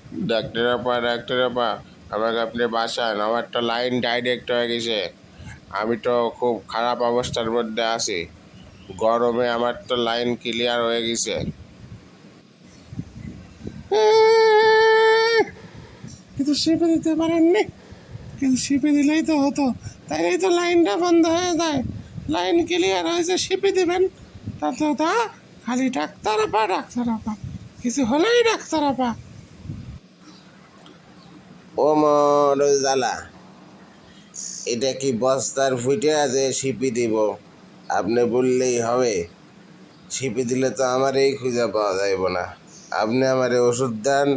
Doctor আপা, আমাকে আপনি বাঁচান। আমার তো লাইন ডাইরেক্ট হয়ে গেছে। আমি তো খুব খারাপ অবস্থার মধ্যে আছি। গরমে আমার তো লাইন ক্লিয়ার হয়ে গেছে। কিন্তু শিপে দিতে পারেননি। কিন্তু শিপে দিলেই তো হতো, তাইলেই তো লাইনটা বন্ধ হয়ে যায়। লাইন ক্লিয়ার হয়েছে, শিপে দিবেন। তা খালি ডাক্তার আপা, কিছু হলেই ডাক্তার আপা। ও মোর জ্বালা, এটা কি বস্তার ফুটে আছে সিপি দিব? আপনি বললেই হবে? সিপি দিলে তো আমারই খুঁজে পাওয়া যাইব না। আপনি আমারে ওষুধ দেন,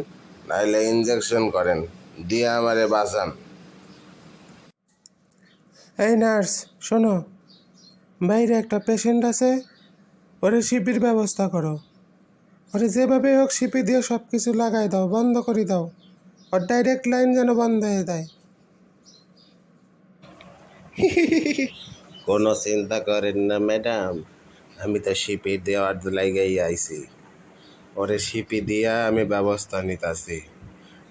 নাহলে ইঞ্জেকশন করেন, দিয়ে আমারে বাঁচান। এই নার্স, শোনো, বাইরে একটা পেশেন্ট আছে, ওরে শিপির ব্যবস্থা করো। ওরে যেভাবে হোক শিপি দিয়ে সব কিছু লাগাই দাও, বন্ধ করে দাও। ওর ডাইরেক্ট লাইন যেন বন্ধ হয়ে যায়। কোনো চিন্তা করেন না ম্যাডাম, আমি তো সিপি দেওয়ার লাগাই আইছি। ওরে সিপি দিয়া আমি ব্যবস্থা নিতাছি।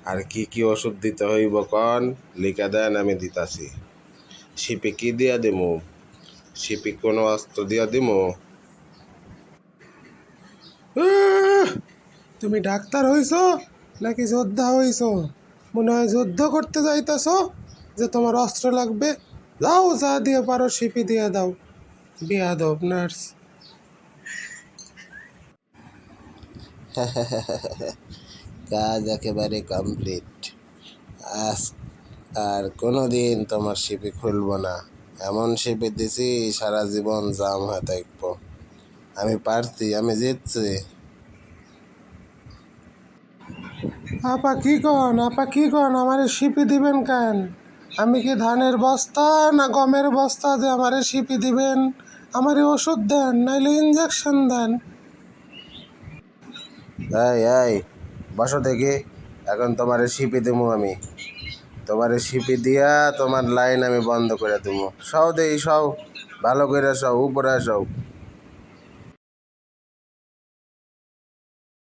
আর কি কি ওষুধ দিতে হইব কন, লিখা দেন, আমি দিতাছি। সিপি কি দিয়া দিমু? সিপি কোনো অস্ত্র দিয়া দিমু? তুমি ডাক্তার হইছো নাকি যোদ্ধা হইছো? মনে হয় যুদ্ধ করতে যাইতাছো যে তোমার অস্ত্র লাগবে। যাও, যা দিয়ে পারো শিপি দিয়ে দাও। বিয়াদব নার্স। কাজ একেবারে কমপ্লিট। আজ আর কোনো দিন তোমার সিপি খুলব না। এমন সিপি দিছি সারা জীবন জাম হয়ে থাকবো। আমি পারছি, আমি জিতছি। আপা কি কন আমারে শিপি দিবেন কেন? আমি কি ধানের বস্তা না গমের বস্তা যে আমারে শিপি দিবেন? আমারে ওষুধ দেন, নাইলে ইঞ্জেকশন দেন। এই এই, বসো দেখি। এখন তোমারে সিপি দেবো আমি। তোমারে সিপি দিয়া তোমার লাইন আমি বন্ধ করে দেবো। সও দেই, সও ভালো করে, সও উপরে সও।